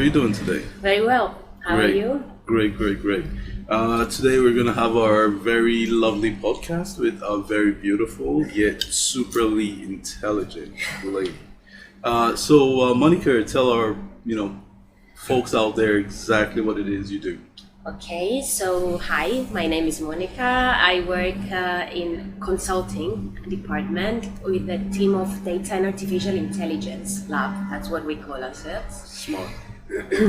are you doing today? Very well. How Great. are you? Great. Today we're going to have our very lovely podcast with a very beautiful yet superly intelligent lady. Monica, tell our, folks out there exactly what it is you do. Okay, so hi, my name is Monica. I work in consulting department with a team of data and artificial intelligence lab. That's what we call ourselves. Smart.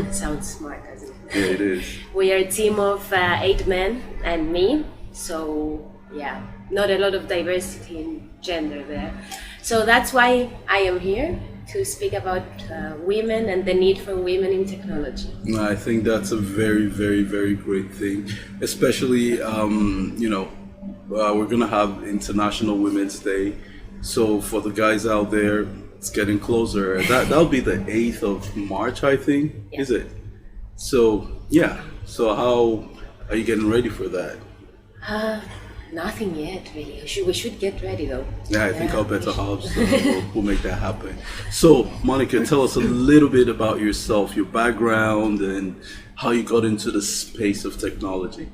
Sounds smart, doesn't it? Yeah, it is. We are a team of 8 men and me. So yeah, not a lot of diversity in gender there. So that's why I am here to speak about women and the need for women in technology. I think that's a very, very, very great thing, especially, we're going to have International Women's Day. So for the guys out there, it's getting closer. That'll be the 8th of March, I think, Yeah. is it? So, yeah. So how are you getting ready for that? Nothing yet, really. We should get ready though. Yeah, I think our better halves will make that happen. So, Monica, tell us a little bit about yourself, your background, and how you got into the space of technology.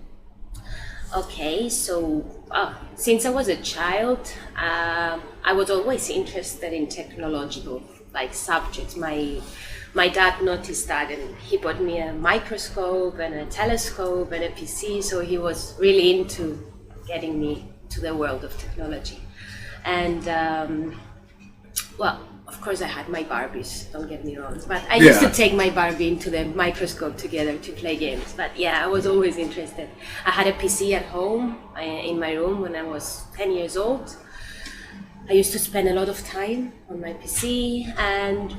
Okay, so since I was a child, I was always interested in technological subjects. My dad noticed that, and he bought me a microscope and a telescope and a PC. So he was really into getting me to the world of technology. And of course I had my Barbies, don't get me wrong, but I used to take my Barbie into the microscope together to play games. But yeah, I was always interested. I had a PC at home in my room when I was 10 years old. I used to spend a lot of time on my PC, and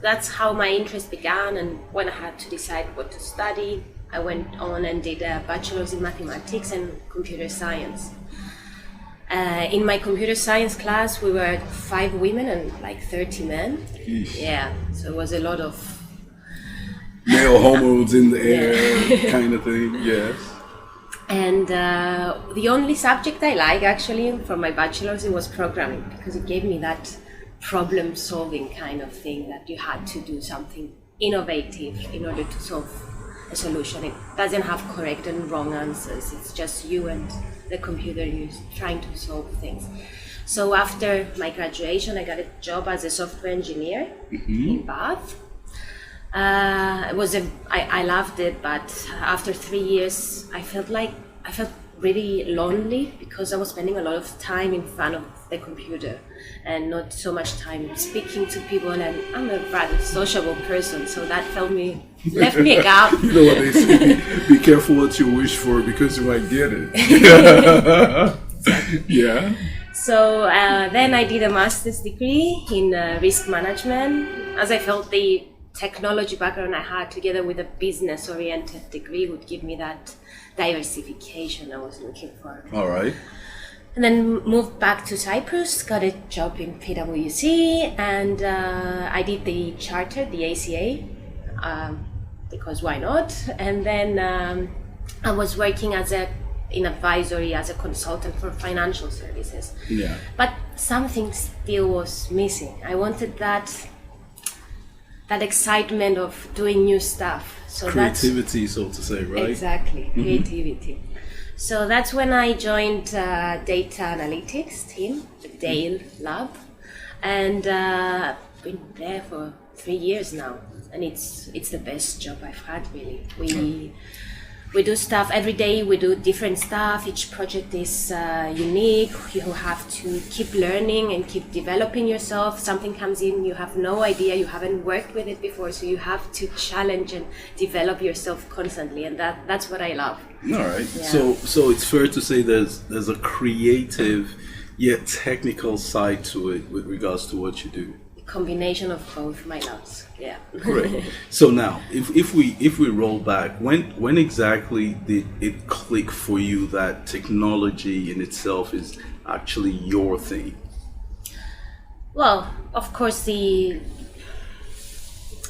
that's how my interest began. And when I had to decide what to study, I went on and did a bachelor's in mathematics and computer science. In my computer science class, we were 5 women and 30 men. Yeesh. Yeah, so it was a lot of Male hormones in the air kind of thing, yes. And the only subject I like actually from my bachelor's, it was programming, because it gave me that problem solving kind of thing, that you had to do something innovative in order to solve a solution. It doesn't have correct and wrong answers. It's just you and the computer, you trying to solve things. So after my graduation, I got a job as a software engineer in Bath. I loved it, but after 3 years, I felt really lonely, because I was spending a lot of time in front of the computer and not so much time speaking to people, and I'm a rather sociable person, so that left me a gap. You know what they say, be careful what you wish for, because you might get it. Yeah. So then I did a master's degree in risk management, as I felt the technology background I had together with a business-oriented degree would give me that diversification I was looking for. All right. And then moved back to Cyprus, got a job in PwC, and I did the charter, the ACA, because why not? And then I was working in advisory as a consultant for financial services. Yeah. But something still was missing. I wanted that excitement of doing new stuff. So creativity, so to say, right? Exactly, creativity. So that's when I joined data analytics team, the Dale lab, and been there for 3 years now, and it's the best job I've had, really. We do stuff every day. We do different stuff. Each project is unique. You have to keep learning and keep developing yourself. Something comes in, you have no idea, you haven't worked with it before, so you have to challenge and develop yourself constantly, and that's what I love. All right. Yeah. So it's fair to say there's a creative yet technical side to it with regards to what you do. Combination of both my loves. Yeah. Great. So now, if we roll back, when exactly did it click for you that technology in itself is actually your thing? Well, of course,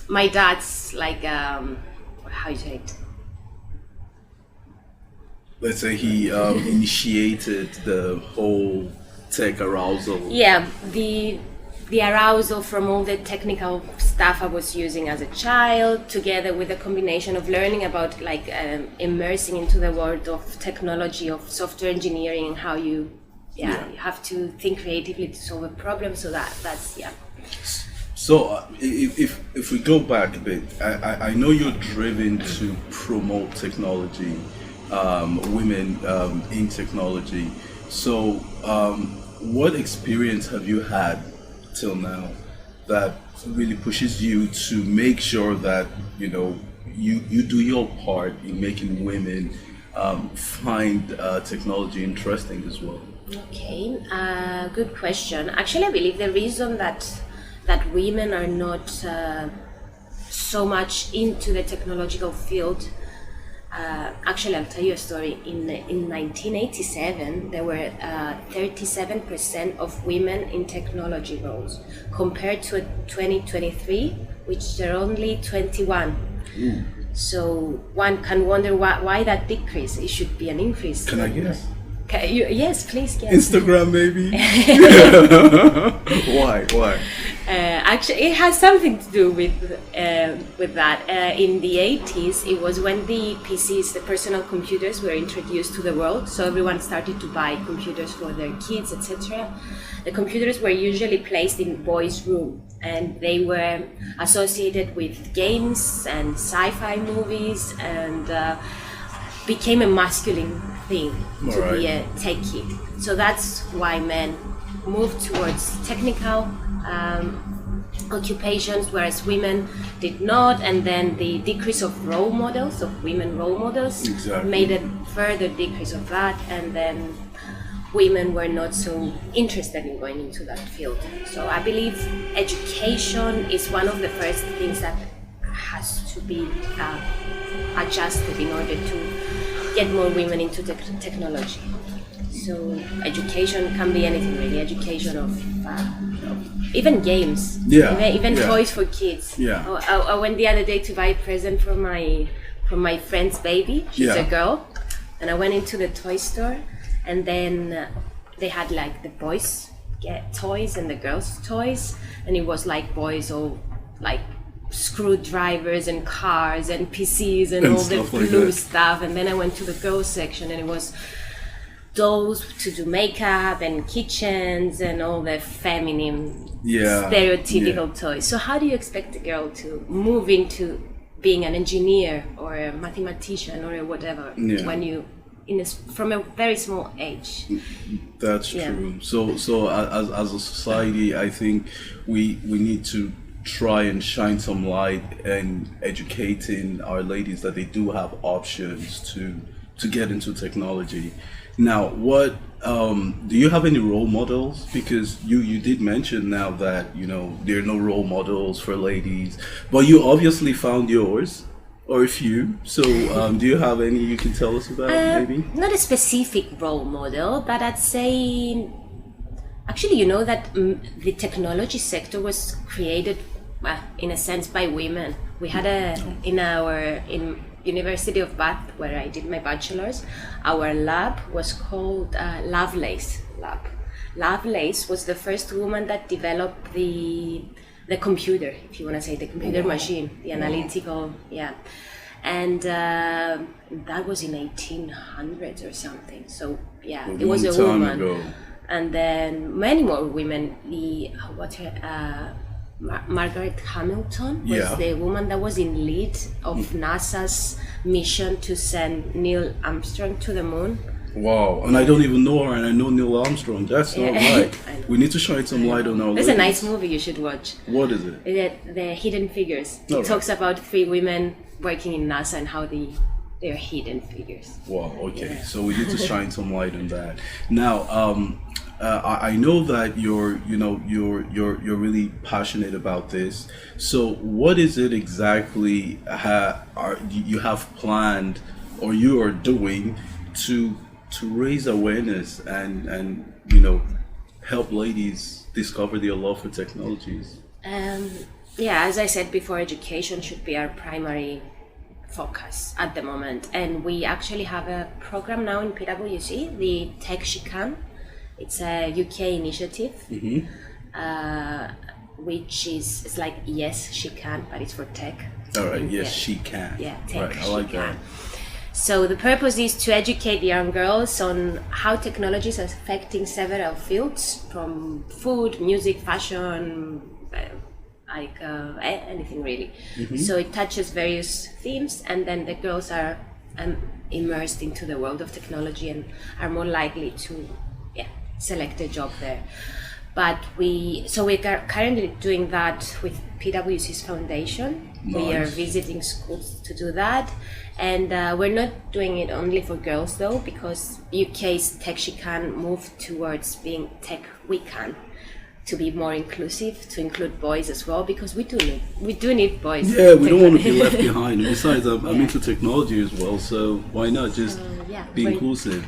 my dad's how you say it? Let's say he initiated the whole tech arousal. Yeah, the arousal from all the technical stuff I was using as a child, together with a combination of learning about like immersing into the world of technology, of software engineering, and how you have to think creatively to solve a problem. So that's. So if we go back a bit, I know you're driven to promote technology, women in technology. So what experience have you had till now that really pushes you to make sure that you do your part in making women find technology interesting as well? Okay, good question. Actually, I believe the reason that women are not so much into the technological field. Actually, I'll tell you a story. In 1987, there were 37% of women in technology roles, compared to 2023, which there are only 21. Ooh. So one can wonder why that decrease. It should be an increase. Can I guess? Yes, please guess. Instagram, maybe. Why? Actually, it has something to do with that. In the 80s, it was when the PCs, the personal computers, were introduced to the world. So everyone started to buy computers for their kids, etc. The computers were usually placed in boys' room, and they were associated with games and sci-fi movies, and became a masculine thing to be a techie. So that's why men moved towards technical occupations, whereas women did not. And then the decrease of role models, of women role models, made a further decrease of that. And then women were not so interested in going into that field. So I believe education is one of the first things that has to be adjusted in order to get more women into technology. So education can be anything really. Education of even games, even toys for kids. I went the other day to buy a present for my friend's baby. She's a girl, and I went into the toy store, and then they had like the boys' toys and the girls' toys, and it was like boys all like screwdrivers and cars and PCs and all the blue stuff. And then I went to the girls section, and it was dolls to do makeup and kitchens and all the feminine stereotypical toys. So how do you expect a girl to move into being an engineer or a mathematician or whatever when you from a very small age? That's true. So as a society, I think we need to try and shine some light and educating our ladies that they do have options to get into technology. Now, what do you have any role models? Because you did mention now that there are no role models for ladies, but you obviously found yours or a few. So do you have any you can tell us about? Maybe not a specific role model, but I'd say actually that the technology sector was created in a sense by women. We had in University of Bath, where I did my bachelor's, our lab was called Lovelace Lab. Lovelace was the first woman that developed the computer, if you want to say the computer machine, the analytical, and that was in 1800s or something. So it was a woman ago. And then many more women. Margaret Hamilton was the woman that was in lead of NASA's mission to send Neil Armstrong to the moon. Wow, and I don't even know her, and I know Neil Armstrong. That's not right. We need to shine some light on our There's a nice movie you should watch. What is it? The Hidden Figures. It talks about 3 women working in NASA and how they're hidden figures. Wow, okay. So we need to shine some light on that. Now, I know that you're really passionate about this. So what is it exactly you have planned or you are doing to raise awareness and help ladies discover their love for technologies? As I said before, education should be our primary focus at the moment, and we actually have a program now in PwC, the Tech She Can. It's a UK initiative, which is it's like yes she can, but it's for tech. All right, yes she can. Yeah, tech. Right, I like that. So the purpose is to educate young girls on how technology is affecting several fields, from food, music, fashion, anything really. So it touches various themes, and then the girls are immersed into the world of technology and are more likely to select a job there. But we are currently doing that with PwC's foundation. Nice. We are visiting schools to do that, and we're not doing it only for girls though, because UK's Tech She Can moved towards being Tech We Can, to be more inclusive, to include boys as well, because we do need boys. Yeah, we don't want to be left behind. And besides, I'm into technology as well, so why not just be inclusive?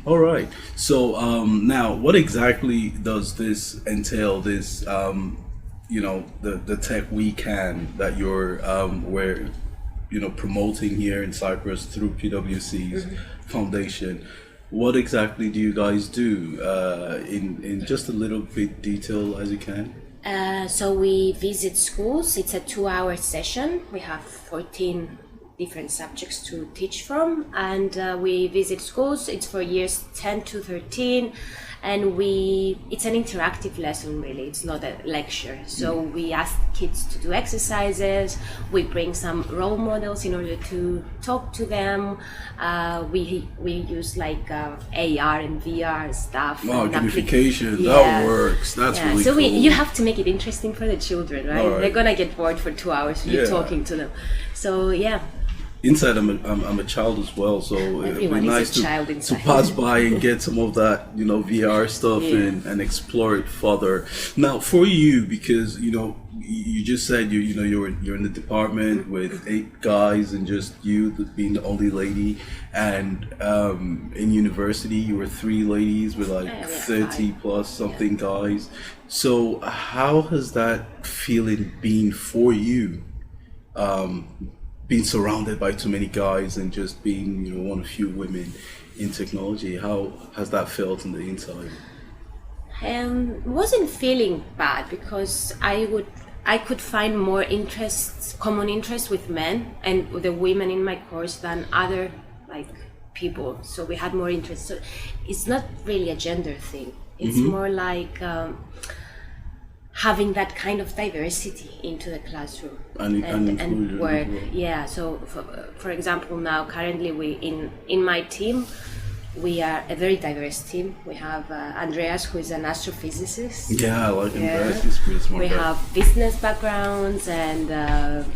All right. So now, what exactly does this entail? This, the Tech We Can that you're we're promoting here in Cyprus through PwC's foundation. What exactly do you guys do in just a little bit detail as you can? So we visit schools. It's a 2-hour session. We have 14 different subjects to teach from, and we visit schools. It's for years 10 to 13, and it's an interactive lesson really. It's not a lecture. So we ask kids to do exercises. We bring some role models in order to talk to them. We use like AR and VR stuff. Wow, gamification, that works. That's really so cool. You have to make it interesting for the children, right? They're gonna get bored for 2 hours when you're talking to them. So Inside, I'm a child as well, so it'd be nice to pass by and get some of that, VR stuff and explore it further. Now, for you, because you just said you're in the department with 8 guys and just you being the only lady, and in university you were 3 ladies with like 30 plus something guys. So how has that feeling been for you? Being surrounded by too many guys and just being, one of few women in technology, how has that felt on the inside? Wasn't feeling bad, because I could find more common interests with men and with the women in my course than other people. So we had more interest. So it's not really a gender thing. It's more like having that kind of diversity into the classroom and work. Yeah. So for example, now currently in my team, we are a very diverse team. We have Andreas, who is an astrophysicist. Yeah, I like Andreas. He's pretty smart. We have business backgrounds and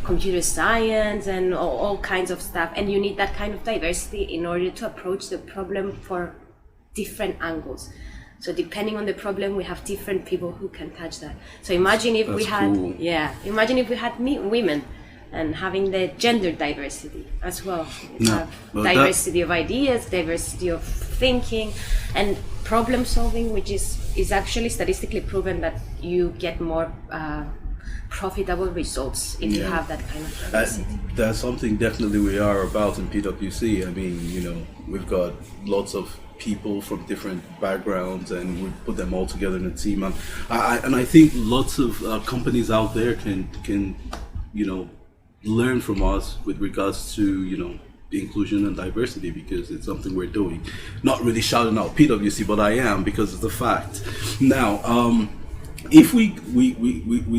computer science and all kinds of stuff. And you need that kind of diversity in order to approach the problem for different angles. So depending on the problem, we have different people who can touch that. So imagine if we had, women, and having the gender diversity as well. Diversity of ideas, diversity of thinking, and problem solving, which is actually statistically proven that you get more profitable results if you have that kind of diversity. That's something definitely we are about in PwC. I mean, we've got lots of people from different backgrounds, and we put them all together in a team. And I think lots of companies out there can learn from us with regards to the inclusion and diversity, because it's something we're doing. Not really shouting out PwC, but I am, because it's the fact. Now, if we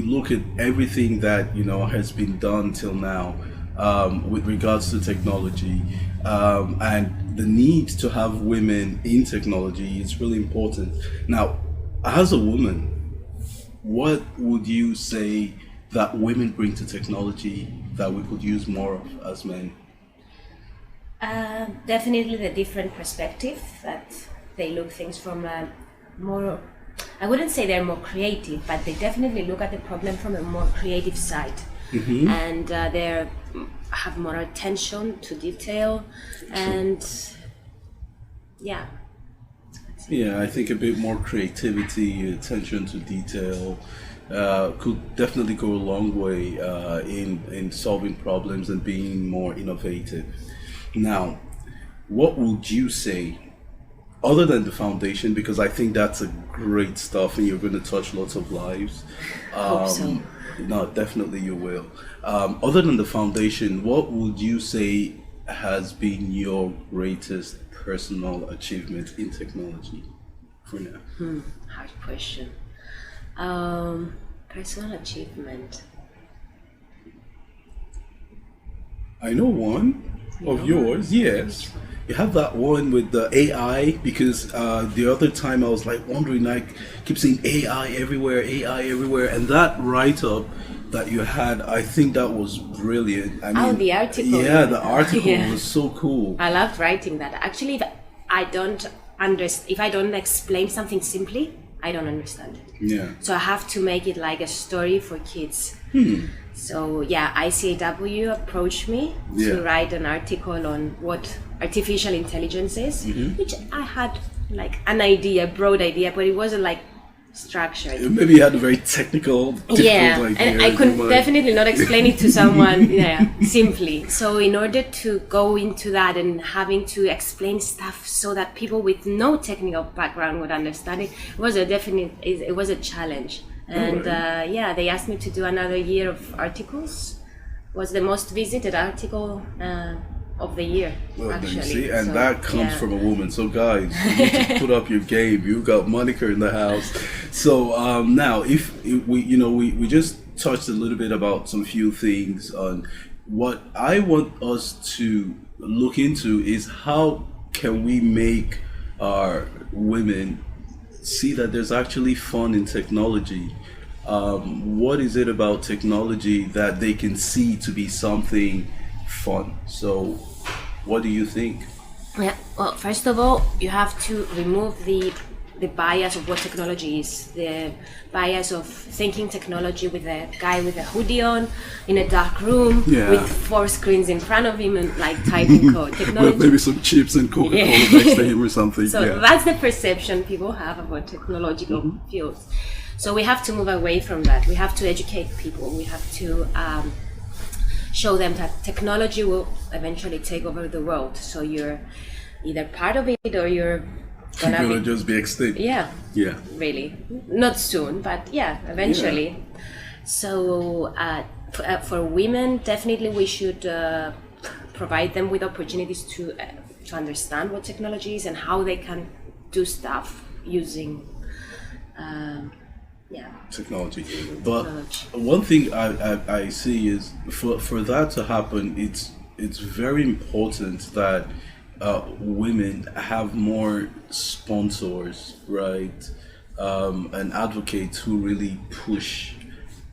look at everything that has been done till now with regards to technology, and the need to have women in technology, it's really important. Now, as a woman, what would you say that women bring to technology that we could use more of as men? Definitely the different perspective, that they look things from a more, I wouldn't say they're more creative, but they definitely look at the problem from a more creative side. And they have more attention to detail, and I think a bit more creativity, attention to detail could definitely go a long way in solving problems and being more innovative. Now, what would you say other than the foundation, because I think that's a great stuff and you're going to touch lots of lives. Hope so. No, definitely you will. Other than the foundation, what would you say has been your greatest personal achievement in technology for now? Hard question. Personal achievement. I know one of yours, yes. You have that one with the AI, because the other time I was like wondering, I keep seeing AI everywhere, and that write-up that you had, I think that was brilliant. I mean, the article. Yeah, the article was so cool. I loved writing that. Actually, if I don't explain something simply, I don't understand it. Yeah. So I have to make it like a story for kids. So yeah, ICAW approached me to write an article on what artificial intelligence is, which I had like an idea, broad idea, but it wasn't like structured. Maybe you had a very technical, difficult idea. And I could definitely not explain it to someone simply. So in order to go into that and having to explain stuff so that people with no technical background would understand it, was a challenge. And they asked me to do another year of articles. Was the most visited article of the year, actually. See, and so, that comes from a woman. So guys, you need to put up your game. You got Monica in the house. So now, if we just touched a little bit about some few things on what I want us to look into is how can we make our women see that there's actually fun in technology. What is it about technology that they can see to be something fun? So what do you think? Yeah, well, first of all, you have to remove the bias of what technology is, the bias of thinking technology with a guy with a hoodie on in a dark room with 4 screens in front of him and like typing code. Technology, with maybe some chips and Coca-Cola next to him or something. So that's the perception people have about technological fields. So we have to move away from that. We have to educate people. We have to show them that technology will eventually take over the world. So you're either part of it or you're gonna just be extinct. Yeah. Really, not soon, but eventually. Yeah. So for women, definitely we should provide them with opportunities to understand what technology is and how they can do stuff using technology. But one thing I see is for that to happen, it's very important that women have more sponsors, right? And advocates who really push,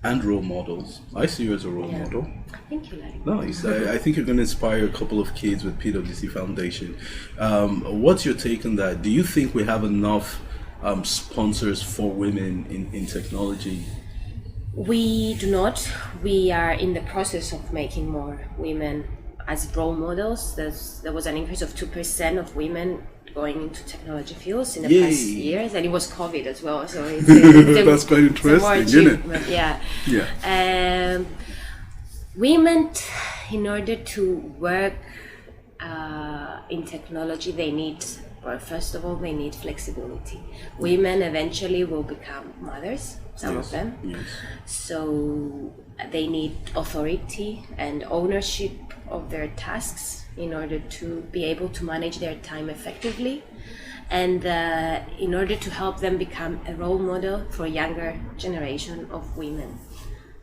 and role models. I see you as a role model. Thank you, Larry. Nice. I think you're going to inspire a couple of kids with PwC Foundation. What's your take on that? Do you think we have enough sponsors for women in technology? We do not. We are in the process of making more women as role models. There was an increase of 2% of women going into technology fields in the past years, and it was COVID as well. So it's that's quite interesting, isn't it? Yeah. Women, in order to work in technology, they need. Well, first of all, they need flexibility. Women eventually will become mothers, some of them. Yes. So they need authority and ownership of their tasks in order to be able to manage their time effectively, and in order to help them become a role model for a younger generation of women.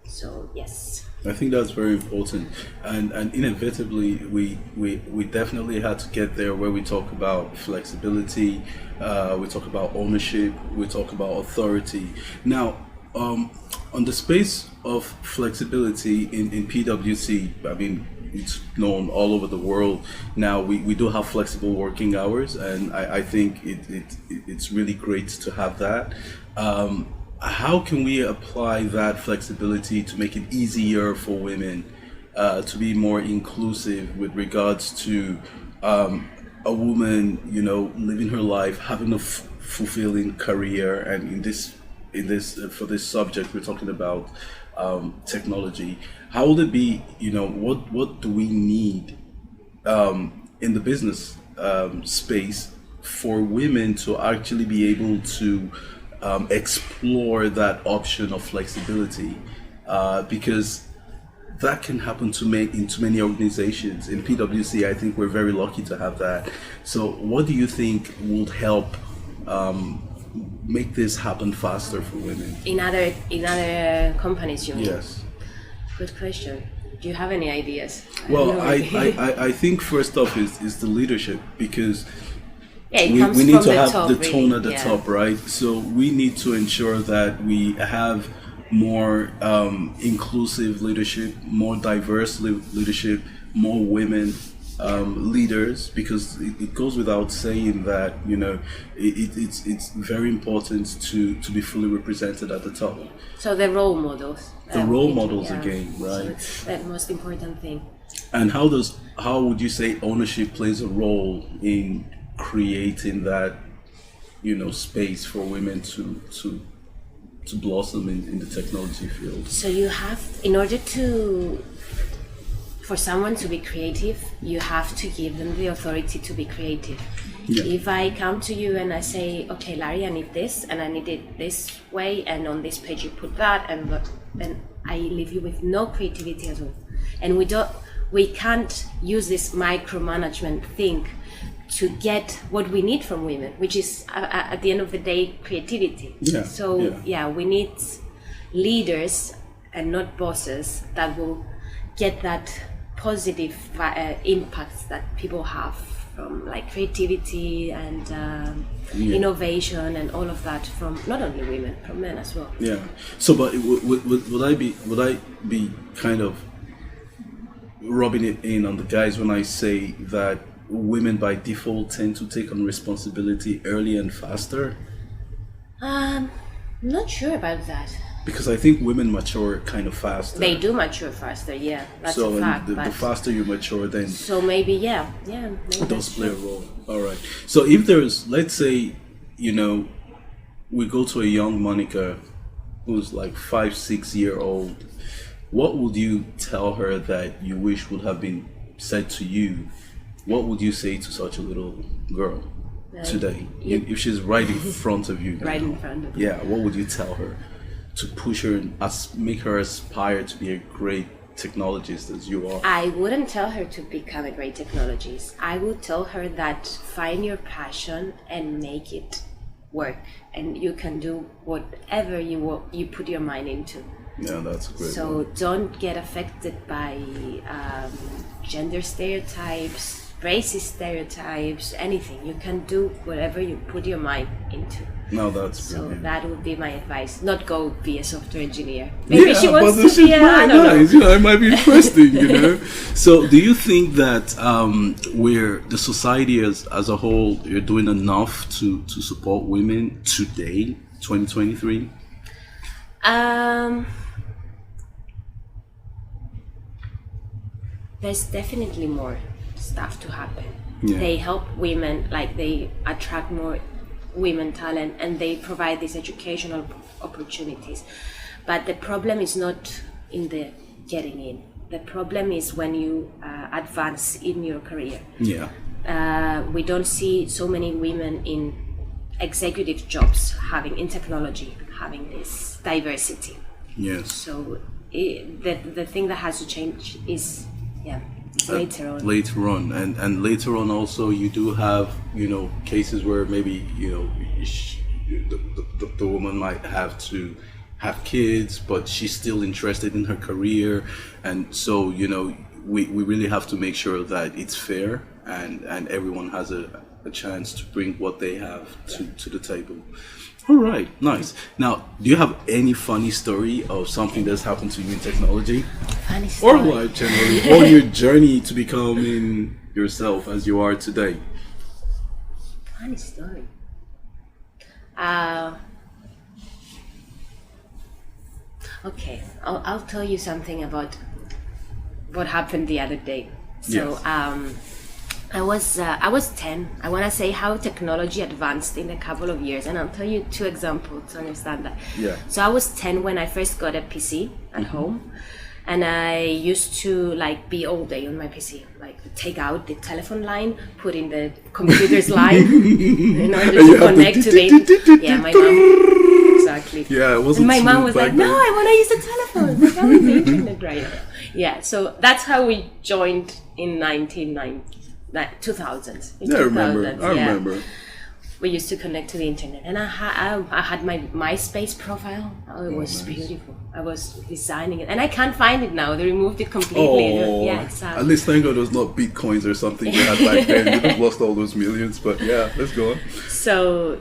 So yes. I think that's very important, and inevitably we definitely had to get there where we talk about flexibility, we talk about ownership, we talk about authority. Now, on the space of flexibility in PwC, I mean, it's known all over the world now. We do have flexible working hours, and I think it's really great to have that. How can we apply that flexibility to make it easier for women to be more inclusive with regards to a woman, living her life, having a fulfilling career, and in this for this subject we're talking about technology. How would it be? What do we need in the business space for women to actually be able to explore that option of flexibility, because that can happen in too many organizations. In PwC, I think we're very lucky to have that. So what do you think would help make this happen faster for women? In other companies, you mean? Yes. Good question. Do you have any ideas? Well, I think first off is the leadership, because it we need to the have top, the really. tone at the top, right? So we need to ensure that we have more inclusive leadership, more diverse leadership, more women leaders, because it goes without saying that, you know, it's very important to be fully represented at the top. So the role models. Again, right? So it's the most important thing. And how would you say ownership plays a role in creating that, you know, space for women to blossom in the technology field? So you have, for someone to be creative, you have to give them the authority to be creative. Yeah. If I come to you and I say, okay, Larry, I need this, and I need it this way, and on this page you put that, and then I leave you with no creativity at all. And we can't use this micromanagement thing to get what we need from women, which is at the end of the day creativity. We need leaders and not bosses that will get that positive impacts that people have from like creativity and innovation and all of that, from not only women, from men as well. Yeah. So, but would I be kind of rubbing it in on the guys when I say that women by default tend to take on responsibility early and faster? I'm not sure about that. Because I think women mature kind of faster. They do mature faster, yeah. That's a fact. The faster you mature, then... So maybe, maybe it does play a role. All right. So if there's, let's say, you know, we go to a young Monica who's like 5-6 year old, what would you tell her that you wish would have been said to you? What would you say to such a little girl today? If she's right in front of you. Right in front of you. Yeah, what would you tell her to push her and make her aspire to be a great technologist as you are? I wouldn't tell her to become a great technologist. I would tell her that find your passion and make it work, and you can do whatever you put your mind into. Yeah, that's great. So don't get affected by gender stereotypes, racist stereotypes, anything. You can do whatever you put your mind into. No, that's so that would be my advice. Not go be a software engineer. Maybe she wants to be I don't know. You know, it might be interesting, you know. So do you think that the society as a whole, you're doing enough to support women today, 2023? There's definitely more stuff to happen. Yeah. They help women, like they attract more women talent, and they provide these educational opportunities. But the problem is not in the getting in. The problem is when you advance in your career. Yeah. We don't see so many women in executive jobs in technology having this diversity. Yes. So the thing that has to change is later on. Later on, and later on also you do have, you know, cases where maybe, you know, the woman might have to have kids, but she's still interested in her career, and so, you know, we really have to make sure that it's fair and everyone has a chance to bring what they have to the table. All right, nice. Now, do you have any funny story of something that's happened to you in technology? Funny story. Or life generally, or your journey to becoming yourself as you are today? Funny story. Okay, I'll tell you something about what happened the other day. So, yes. I was 10. I want to say how technology advanced in a couple of years, and I'll tell you 2 examples to understand that. Yeah. So I was 10 when I first got a PC at home, and I used to like be all day on my PC. like take out the telephone line, put in the computer's line in order to connect to the. Yeah, my mom. Exactly. Yeah, it wasn't. And my mom was like, "No, I want to use the telephone. Like, I'm on the internet right now." Yeah, so that's how we joined in 2000s. Yeah, I remember. We used to connect to the internet, and I had my MySpace profile. Oh, it was beautiful. I was designing it, and I can't find it now. They removed it completely. Yeah, it's sad. At least thank God it was not bitcoins or something you had back then. You'd have lost all those millions. But yeah, let's go on. So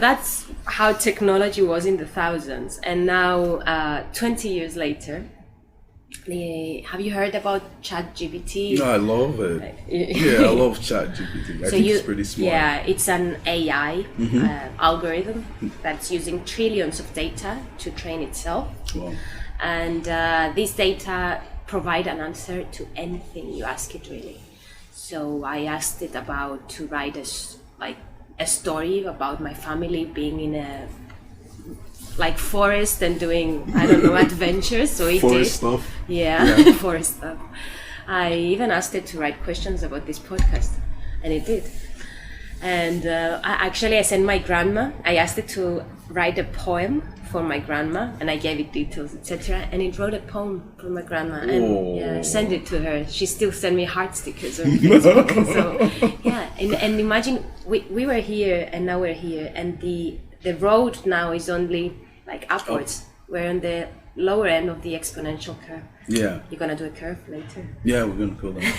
that's how technology was in the thousands, and now 20 years later. Have you heard about ChatGPT? No, I love it. Yeah, I love ChatGPT. I think it's pretty smart. Yeah, it's an AI algorithm that's using trillions of data to train itself. Wow. And this data provide an answer to anything you ask it, really. So I asked it to write a story about my family being in a forest and doing, I don't know, adventures. So it forest stuff. Yeah. Forest stuff. I even asked it to write questions about this podcast, and it did. And I sent my grandma. I asked it to write a poem for my grandma, and I gave it details, etc. And it wrote a poem for my grandma, and I sent it to her. She still sent me heart stickers on Facebook. So yeah, and imagine we were here, and now we're here, and the road now is only upwards. We're on the lower end of the exponential curve. Yeah. You're gonna do a curve later. Yeah, we're gonna go down.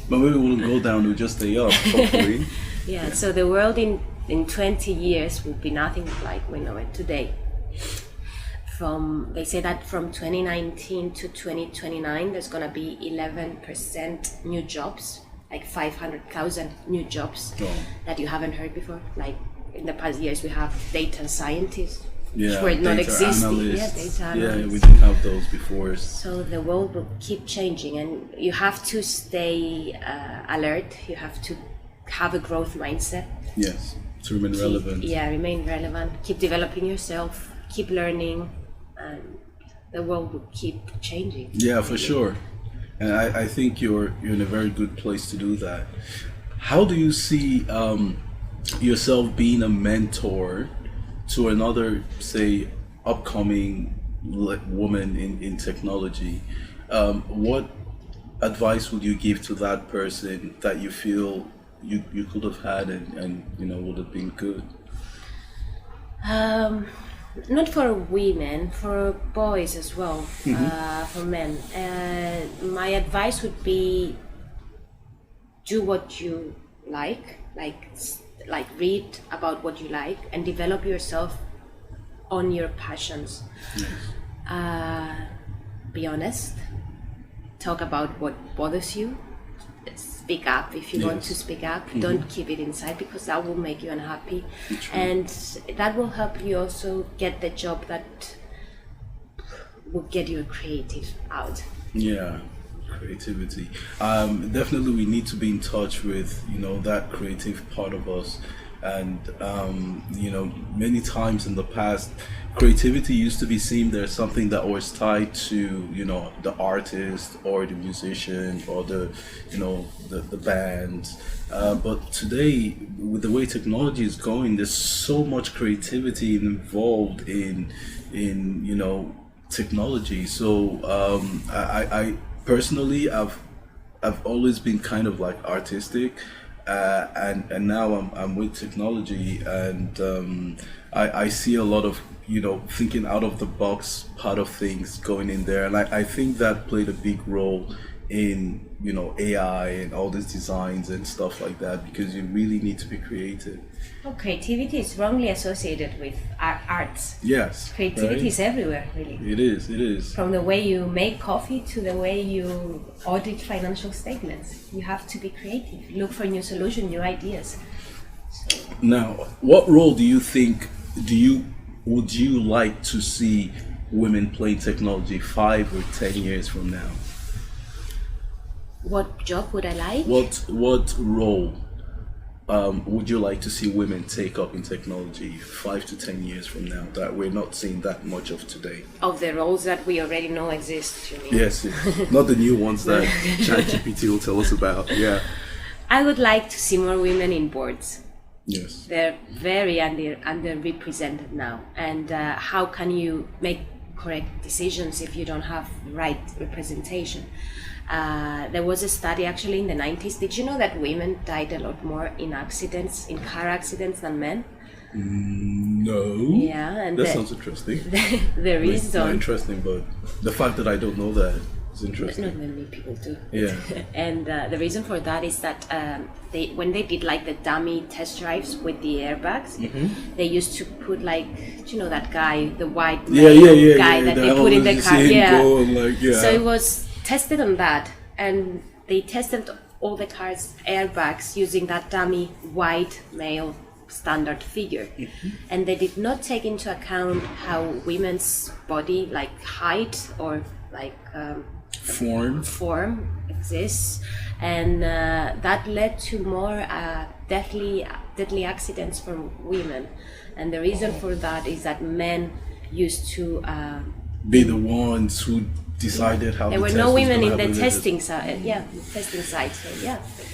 But maybe we'll go down, we'll just stay up, hopefully. Yeah, so the world in 20 years will be nothing like we know it today. They say that from 2019 to 2029, there's gonna be 11% new jobs, 500,000 new jobs that you haven't heard before. In the past years, we have data scientists, which were not existing. Yeah, data analysts. Yeah, we didn't have those before. So the world will keep changing, and you have to stay alert. You have to have a growth mindset. Yes, to remain relevant. Yeah, remain relevant. Keep developing yourself. Keep learning, and the world will keep changing. Yeah, for sure. And I think you're in a very good place to do that. How do you see yourself being a mentor to another, say, upcoming woman in technology? What advice would you give to that person that you feel you could have had and would have been good? Not for women, for boys as well, for men. My advice would be do what you like read about what you like and develop yourself on your passions. Yes. Be honest. Talk about what bothers you. Speak up if you want to speak up. Don't keep it inside, because that will make you unhappy. And that will help you also get the job that will get your creative out. Yeah. Creativity. Definitely we need to be in touch with that creative part of us, and many times in the past creativity used to be seen as something that was tied to the artist or the musician or the band, but today, with the way technology is going, there's so much creativity involved in technology. So I personally, I've always been kind of artistic, and now I'm with technology, and I see a lot of thinking out of the box part of things going in there, and I think that played a big role in AI and all these designs and stuff like that, because you really need to be creative. Well, creativity is wrongly associated with arts. Yes. Creativity is everywhere, really. It is. From the way you make coffee to the way you audit financial statements. You have to be creative. Look for new solutions, new ideas. Now, what role do you think, would you like to see women play technology 5 or 10 years from now? What job would I like? What role would you like to see women take up in technology 5 to 10 years from now that we're not seeing that much of today? Of the roles that we already know exist, you mean? Yes, not the new ones that ChatGPT will tell us about. Yeah. I would like to see more women in boards. Yes. They're very underrepresented now. And how can you make correct decisions if you don't have the right representation? There was a study actually in the 90s. Did you know that women died a lot more in accidents, in car accidents, than men? No. Yeah, and that sounds interesting. The reason. Not interesting, but the fact that I don't know that is interesting. Not many people do. Yeah. And the reason for that is that when they did like the dummy test drives with the airbags, they used to put like, you know, that guy, the white guy that they put in the car. Yeah. So it was tested on that, and they tested all the cars' airbags using that dummy white male standard figure, and they did not take into account how women's body, like height or like form exists, and that led to more deadly accidents for women. And the reason for that is that men used to be the ones who decided how there were no women in the testing side. Testing side. So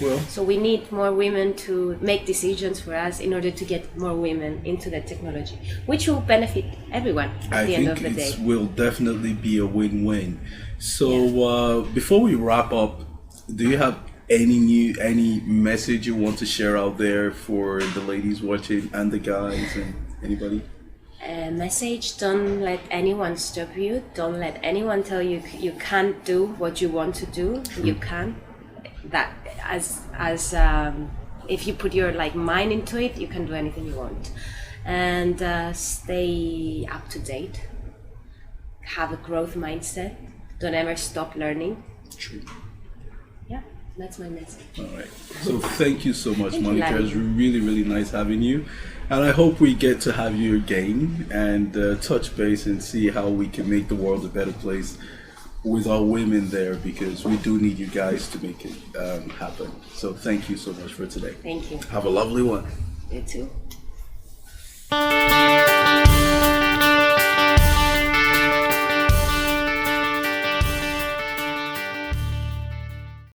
well, so we need more women to make decisions for us in order to get more women into the technology, which will benefit everyone at the end of the day. I think it will definitely be a win-win. So before we wrap up, do you have any message you want to share out there for the ladies watching and the guys and anybody? Message: don't let anyone stop you. Don't let anyone tell you you can't do what you want to do. You can. That if you put your mind into it, you can do anything you want. And stay up to date. Have a growth mindset. Don't ever stop learning. True. Yeah, that's my message. All right. So thank you so much, Monica. It was really, really nice having you. And I hope we get to have you again and touch base and see how we can make the world a better place with our women there, because we do need you guys to make it happen. So thank you so much for today. Thank you. Have a lovely one. You too.